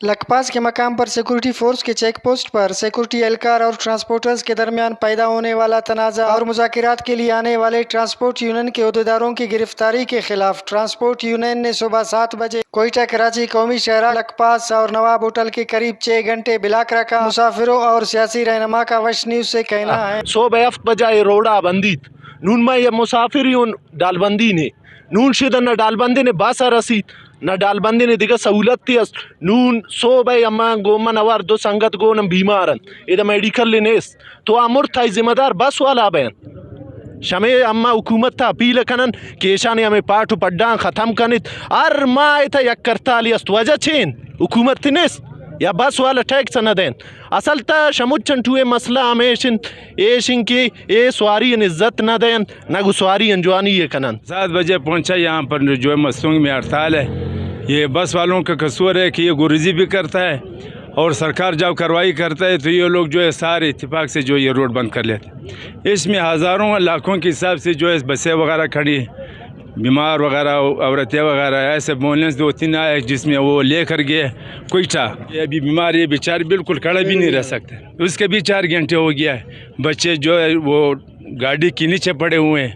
لکپاس کے مقام پر security force کے چیک پوسٹ پر سیکورٹی اہلکار اور ٹرانسپورٹرز کے درمیان پیدا ہونے والا تنازع اور مذاکرات کے لیے آنے والے ٹرانسپورٹ یونین کے عہدیداروں کی گرفتاری کے خلاف ٹرانسپورٹ یونین نے صبح 7 بجے کوئٹہ کراچی قومی شاہراہ لکپاس اور نواب ہوٹل کے قریب 6 گھنٹے بلاک رکھا۔ مسافروں اور سیاسی رہنما کا وش نیوز سے کہنا ہے صبح 7 بجائے روڈا بندید نون ما یہ مسافریون ڈال بندی نے نون شدن نہ ڈال بندی نے باسا رسید نہ ڈال بندی نے دیگه سہولت تی است نون صبح اما گوما نوار دو سنگت گونم بیمارن ایدا میڈیکل لینیس تو امر تھائی ذمہ دار بس والا بین شمع اما حکومت تا اپیل کنن کہ ایشانی ہمیں پاٹو پڈان ختم کنت ہر ماہ تا یک کرتالی است وجہ چین حکومت تنیس یا بس والا ٹیکس نہ دین اصل تا شموچن ٹوئے مسئلہ ہمیشن ایشن کی اے سواری عزت نہ دین نہ سواری انجوانی یہ کنن 7 بجے پہنچا یہاں پر جو ہے مستونگ میں ہڑتال ہے۔ یہ بس والوں کا قصور ہے کہ یہ گریزی بھی کرتا ہے اور سرکار جب کارروائی کرتا ہے تو یہ لوگ جو ہے سارے اتفاق سے جو یہ روڈ بند کر لیتے ہیں۔ اس میں ہزاروں لاکھوں کے حساب سے جو ہے بسیں وغیرہ کھڑی ہیں، بیمار وغیرہ عورتیں وغیرہ ایسے ایمبولینس 2-3 آئے جس میں وہ لے کر گئے کوئٹہ۔ یہ ابھی بیمار یہ بیچارے بالکل کھڑے بھی نہیں رہ سکتے، اس کے بھی 4 گھنٹے ہو گیا ہے، بچے جو ہے وہ گاڑی کے نیچے پڑے ہوئے ہیں۔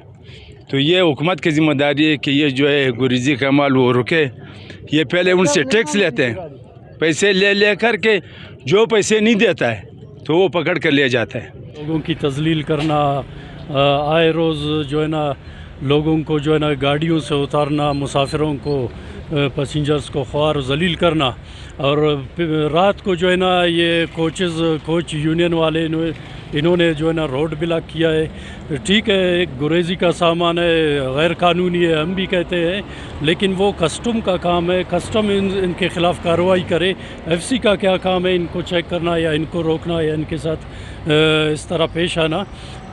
تو یہ حکومت کی ذمہ داری ہے کہ یہ جو ہے گریزی کا مال وہ رکے۔ یہ پہلے ان سے ٹیکس لیتے ہیں، پیسے لے کر کے جو پیسے نہیں دیتا ہے تو وہ پکڑ کر لے جاتا ہے۔ لوگوں کی تذلیل کرنا، آئے روز جو ہے نا لوگوں کو جو ہے نا گاڑیوں سے اتارنا، مسافروں کو پیسنجرز کو خوار و ذلیل کرنا، اور رات کو جو ہے نا یہ کوچ یونین والے انہوں نے جو ہے نا روڈ بلاک کیا ہے۔ ٹھیک ہے، ایک گریزی کا سامان ہے، غیر قانونی ہے، ہم بھی کہتے ہیں، لیکن وہ کسٹم کا کام ہے، کسٹم ان کے خلاف کارروائی کرے۔ ایف سی کا کیا کام ہے؟ ان کو چیک کرنا یا ان کو روکنا یا ان کے ساتھ اس طرح پیش آنا۔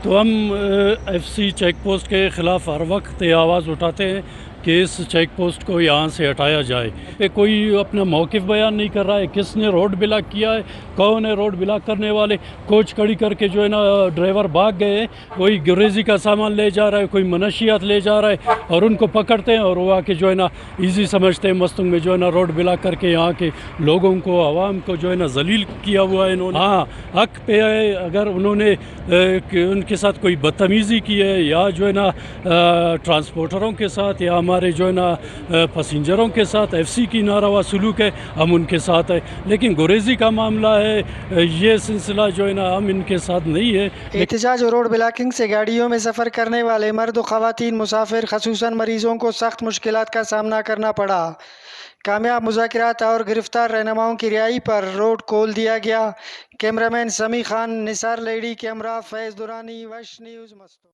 تو ہم ایف سی چیک پوسٹ کے خلاف ہر وقت یہ آواز اٹھاتے ہیں کہ اس چیک پوسٹ کو یہاں سے ہٹایا جائے۔ کہ کوئی اپنا موقف بیان نہیں کر رہا ہے، کس نے روڈ بلاک کیا ہے، کون ہے روڈ بلاک کرنے والے؟ کوچ کھڑی کر کے جو ہے نا ڈرائیور بھاگ گئے ہیں، کوئی گریزی کا سامان لے جا رہا ہے، کوئی منشیات لے جا رہا ہے، اور ان کو پکڑتے ہیں اور وہ آ کے جو ہے نا ایزی سمجھتے ہیں مستنگ میں جو ہے نا روڈ بلاک کر کے یہاں کے لوگوں کو، عوام کو جو ہے نا ذلیل کیا ہوا ہے انہوں نے۔ ہاں، حق پہ ہے، اگر انہوں نے ان کے ساتھ کوئی بدتمیزی کی ہے یا جو ہے نا ٹرانسپورٹروں کے ساتھ یا ہمارے جو ہے نا پیسنجروں کے ساتھ ایف سی کی ناروا سلوک ہے، ہم ان کے ساتھ ہیں، لیکن گریزی کا معاملہ ہے، یہ سلسلہ جو ہے نا ہم ان کے ساتھ نہیں ہے۔ احتجاج اور روڈ بلاکنگ سے گاڑیوں میں سفر کرنے والے مرد و خواتین مسافر خصوصاً مریضوں کو سخت مشکلات کا سامنا کرنا پڑا۔ کامیاب مذاکرات اور گرفتار رہنماؤں کی رہائی پر روڈ کھول دیا گیا۔ کیمرامین سمیع خان، نثار لیڈی کے ہمراہ فیض درانی، وش نیوز مستو۔